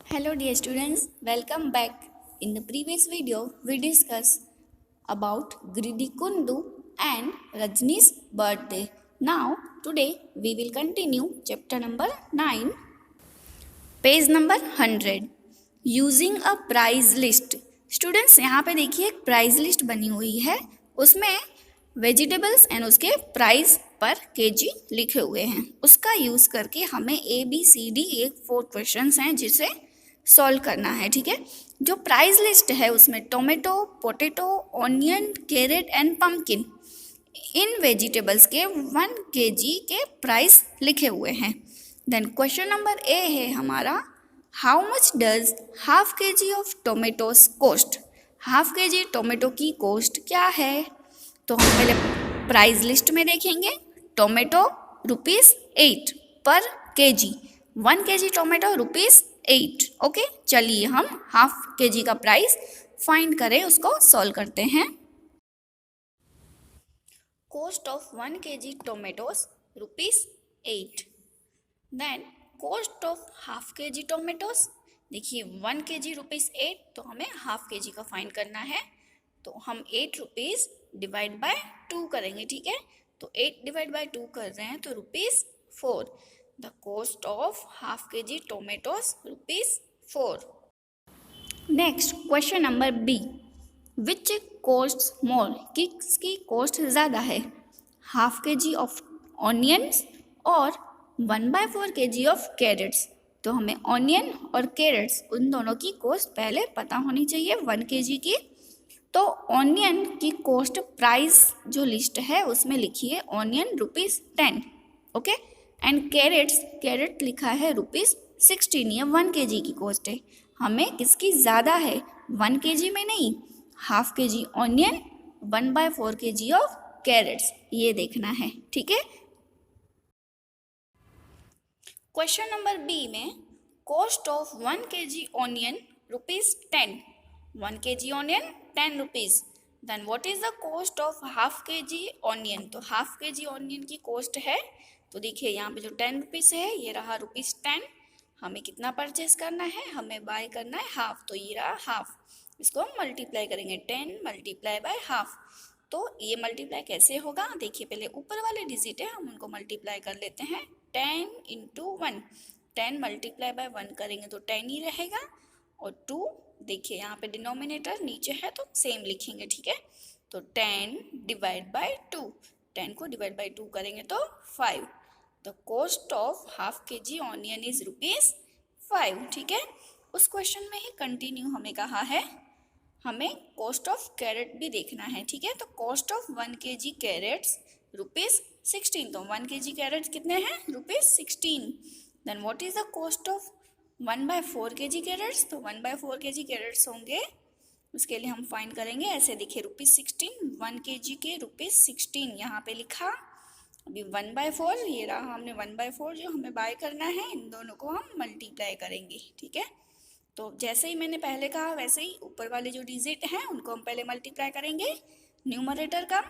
Hello dear students, welcome back. In the previous video, we discussed about Greedy Kundu and Rajni's birthday. Now, today we will continue chapter number 9, page number 100 using a price list. Students यहाँ पे देखिए एक prize list बनी हुई है, उसमें vegetables and उसके price पर केजी लिखे हुए हैं। उसका यूज़ करके हमें ABCD एक 4 क्वेश्चंस हैं जिसे सॉल्व करना है। ठीक है, जो प्राइस लिस्ट है उसमें tomato, potato, onion, carrot and pumpkin in vegetables के 1 केजी के प्राइस लिखे हुए हैं। देन क्वेश्चन नंबर ए है हमारा, हाउ मच डज हाफ के जी ऑफ टोमेटोज कोस्ट। हाफ के जी टोमेटो की कोस्ट क्या है? तो हम पहले प्राइस लिस्ट में देखेंगे। टोमेटो ₹8 पर केजी, 1 केजी टोमेटो ₹8। ओके, चलिए हम हाफ के जी का प्राइस फाइंड करें, उसको सॉल्व करते हैं। Cost of 1 kg tomatoes ₹8। Then cost of half के जी टोमेटोज, देखिए 1 केजी ₹8, तो हमें हाफ के जी का फाइंड करना है। तो हम 8 रुपीज़ डिवाइड बाय 2 करेंगे। ठीक है, तो 8 डिवाइड बाय 2 कर रहे हैं तो ₹4। द कोस्ट ऑफ हाफ के जी tomatoes ₹4। Next question number B, which cost more, किसकी कोस्ट ज़्यादा है? हाफ के जी ऑफ ऑनियंस और 1/4 केजी ऑफ कैरेट्स। तो हमें ऑनियन और कैरेट्स उन दोनों की कोस्ट पहले पता होनी चाहिए 1 केजी की। तो ऑनियन की कोस्ट प्राइस जो लिस्ट है उसमें लिखिए ऑनियन ₹10। ओके, एंड कैरेट लिखा है ₹16, ये 1 केजी की कोस्ट है। हमें किसकी ज़्यादा है? 1 केजी में नहीं, हाफ के g onion, 1/4 kg of carrots, ये देखना है। ठीक है, क्वेश्चन नंबर बी में cost of 1 kg onion ₹10, 1 kg onion 10 rupees. Then what is the cost of half के जी ऑनियन? तो हाफ के जी ऑनियन की कॉस्ट है, तो देखिए यहाँ पे जो 10 रुपीज़ है ये रहा ₹10। हमें कितना परचेज करना है? हमें बाय करना है हाफ, तो ये रहा हाफ। इसको हम मल्टीप्लाई करेंगे, 10 मल्टीप्लाई बाय हाफ। तो ये मल्टीप्लाई कैसे होगा? देखिए पहले ऊपर वाले डिजिट है हम उनको मल्टीप्लाई कर लेते हैं। 10 × 1, 10 मल्टीप्लाई बाय 1 करेंगे तो 10 ही रहेगा, और 2 देखिए यहाँ पे डिनोमिनेटर नीचे है तो सेम लिखेंगे। ठीक है, तो 10 डिवाइड बाय 2, 10 को डिवाइड बाय 2 करेंगे तो 5। द कॉस्ट ऑफ हाफ के जी ऑनियन इज ₹5। ठीक है, उस क्वेश्चन में ही कंटिन्यू हमें कहा है हमें कॉस्ट ऑफ कैरेट भी देखना है। ठीक है, तो कॉस्ट ऑफ 1 केजी कैरेट्स ₹16, तो 1 केजी कैरेट्स कितने हैं? ₹16। Then what is the cost of 1/4 kg carrots? तो 1/4 केजी कैरेट्स होंगे, उसके लिए हम फाइंड करेंगे ऐसे, देखिए ₹16, 1 केजी के ₹16 यहाँ पे लिखा। अभी 1/4 ये रहा, हमने 1/4 जो हमें बाय करना है, इन दोनों को हम मल्टीप्लाई करेंगे। ठीक है, तो जैसे ही मैंने पहले कहा वैसे ही ऊपर वाले जो डिजिट हैं उनको हम पहले मल्टीप्लाई करेंगे। न्यूमरेटर का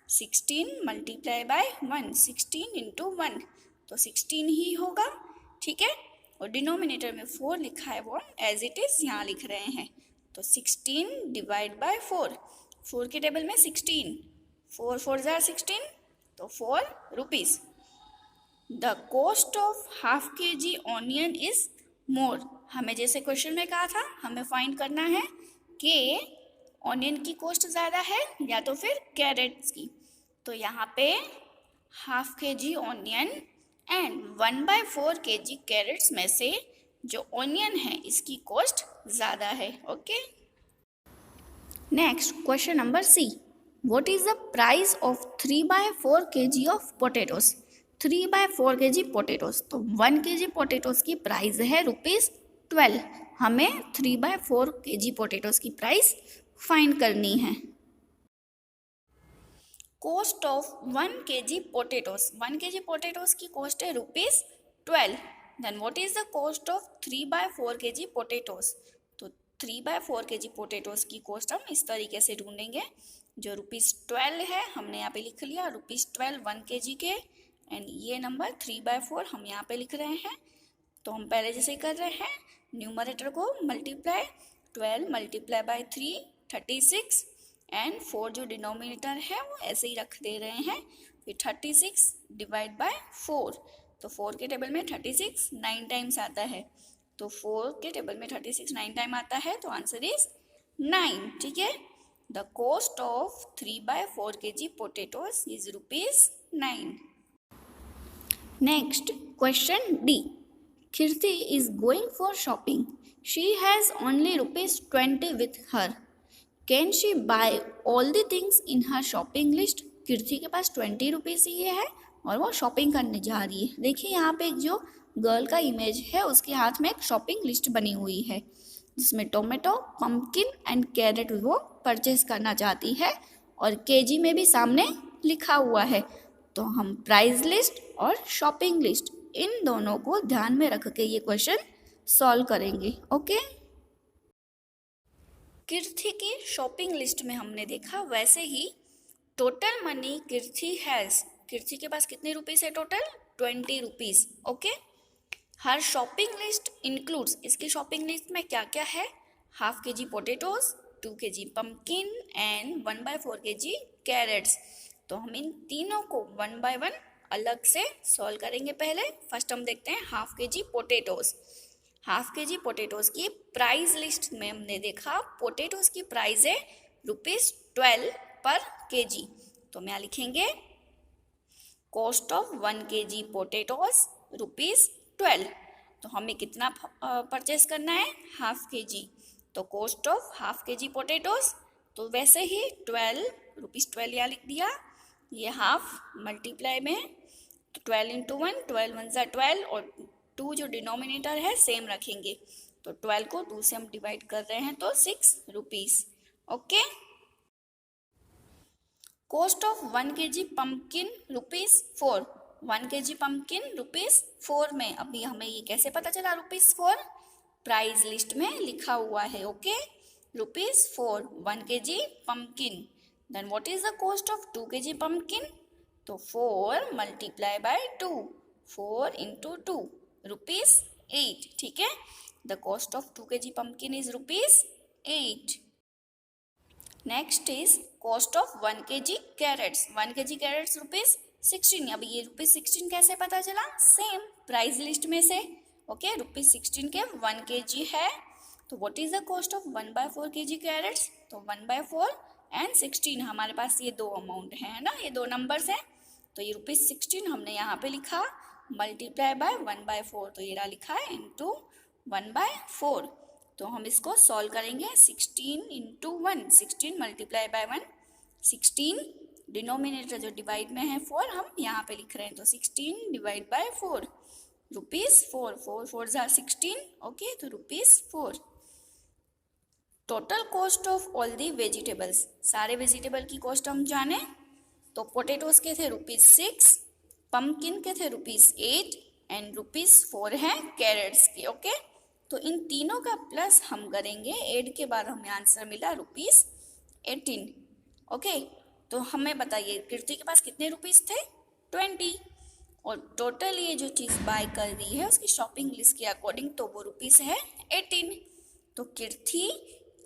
16 मल्टीप्लाई बाय 1, 16 × 1, तो 16 ही होगा। ठीक है, और डिनोमिनेटर में 4 लिखा है, वो एज इट इज़ यहाँ लिख रहे हैं। तो 16 डिवाइड बाय 4, 4 के टेबल में 16, 4 4 ज़ा 16, तो 4 rupees. The cost of half के जी ऑनियन इज मोर। हमें जैसे क्वेश्चन में कहा था हमें फाइंड करना है कि ऑनियन की कॉस्ट ज़्यादा है या तो फिर कैरेट्स की। तो यहाँ पे हाफ के g onion and 1/4 kg carrots में से जो ऑनियन है इसकी कॉस्ट ज़्यादा है। Okay, next question number c, what is the price of 3/4 kg of potatoes? 3/4 kg potatoes, तो 1 केजी पोटैटोज की प्राइस है ₹12। हमें 3/4 केजी पोटैटोज की प्राइस फाइंड करनी है। Cost of 1 kg potatoes, 1 kg potatoes की कॉस्ट है ₹12। Then what is the cost of 3/4 kg potatoes? तो 3/4 केजी पोटैटोज की कॉस्ट हम इस तरीके से ढूंढेंगे, जो ₹12 है हमने यहाँ पे लिख लिया, ₹12 1 केजी के, एंड ये नंबर 3/4 हम यहाँ पे लिख रहे हैं। तो हम पहले जैसे ही कर रहे हैं, न्यूमरेटर को मल्टीप्लाई 12 मल्टीप्लाई बाय 3 36 एंड 4 जो डिनोमिनेटर है वो ऐसे ही रख दे रहे हैं। फिर 36 डिवाइड बाय 4, तो 4 के टेबल में 36 9 टाइम्स आता है, तो 4 के टेबल में 36 9 टाइम आता है, तो आंसर इज 9। ठीक है, the cost of 3/4 kg potatoes is ₹9। Next question D, Kirti is going for shopping, she has only ₹20 with her, can she buy all the things in her shopping list. Kirti के पास 20 rupees ही है और वो shopping करने जा रही है। देखिए यहाँ पे एक जो गर्ल का इमेज है उसके हाथ में एक शॉपिंग लिस्ट बनी हुई है जिसमें टोमेटो, पम्पकिन एंड कैरेट वो परचेज करना चाहती है और केजी में भी सामने लिखा हुआ है। तो हम प्राइस लिस्ट और शॉपिंग लिस्ट इन दोनों को ध्यान में रख के ये क्वेश्चन सॉल्व करेंगे। ओके, कीर्ति की शॉपिंग लिस्ट में हमने देखा वैसे ही total money Kirti has, Kirti के पास कितने रुपीस है total 20 rupees. Okay, her shopping list includes, इसकी शॉपिंग लिस्ट में क्या क्या है, ½ kg potatoes, 2 kg pumpkin and 1/4 kg carrots. तो हम इन तीनों को 1 by 1 अलग से सॉल्व करेंगे। पहले फर्स्ट हम देखते हैं ½ kg पोटेटोज। ½ kg पोटेटोज की प्राइस लिस्ट में हमने देखा पोटेटोज की प्राइस है ₹12 पर kg। तो हम यहाँ लिखेंगे कॉस्ट ऑफ 1 kg पोटेटोज ₹12। तो हमें कितना परचेस करना है, ½ kg। तो कॉस्ट ऑफ ½ kg पोटेटोज, तो वैसे ही ₹12 यहाँ लिख दिया, ये हाफ मल्टीप्लाई में 12 × 1 12 1 = 12 और 2 जो डिनोमिनेटर है सेम रखेंगे। तो 12 को 2 से हम डिवाइड कर रहे हैं तो 6 rupees. Okay, cost of 1 kg pumpkin ₹4, 1 kg pumpkin ₹4 में। अभी हमें ये कैसे पता चला ₹4? प्राइस लिस्ट में लिखा हुआ है। Okay, ₹4 1 kg pumpkin. Then what is the cost of 2 kg pumpkin? तो 4 मल्टीप्लाई बाय 2, 4 × 2 ₹8। ठीक है, the cost of 2 kg pumpkin is ₹8। Next is cost of 1 kg carrots. 1 kg carrots ₹16। अब ये ₹16 कैसे पता चला? सेम प्राइस लिस्ट में से। ओके, ₹16 के 1 kg है। तो what is the cost of 1/4 kg carrots? तो 1/4 एंड 16, हमारे पास ये 2 अमाउंट है ना, ये 2 नंबर्स हैं। तो ये ₹16 हमने यहाँ पे लिखा मल्टीप्लाई बाय 1/4, तो ये रहा लिखा है इंटू 1/4। तो हम इसको सॉल्व करेंगे। 16 × 1, 16 मल्टीप्लाई बाय 1, 16 डिनोमिनेटर जो डिवाइड में है 4 हम यहाँ पे लिख रहे हैं, तो 16 डिवाइड बाय 4 ₹4, 4 4 = 16। ओके, तो ₹4। Total cost of all the vegetables, सारे वेजिटेबल की कॉस्ट हम जाने तो पोटेटोज के थे ₹6, पम्पकिन के थे ₹8 एंड ₹4 हैं कैरेट्स के। ओके, तो इन तीनों का प्लस हम करेंगे, ऐड के बाद हमें आंसर मिला ₹18। ओके, तो हमें बताइए कीर्ति के पास कितने रुपीस थे 20, और टोटल ये जो चीज़ बाय कर रही है उसकी शॉपिंग लिस्ट के अकॉर्डिंग तो वो रुपीस है 18। तो Kirti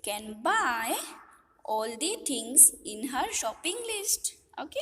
can buy all the things in her shopping list. Okay.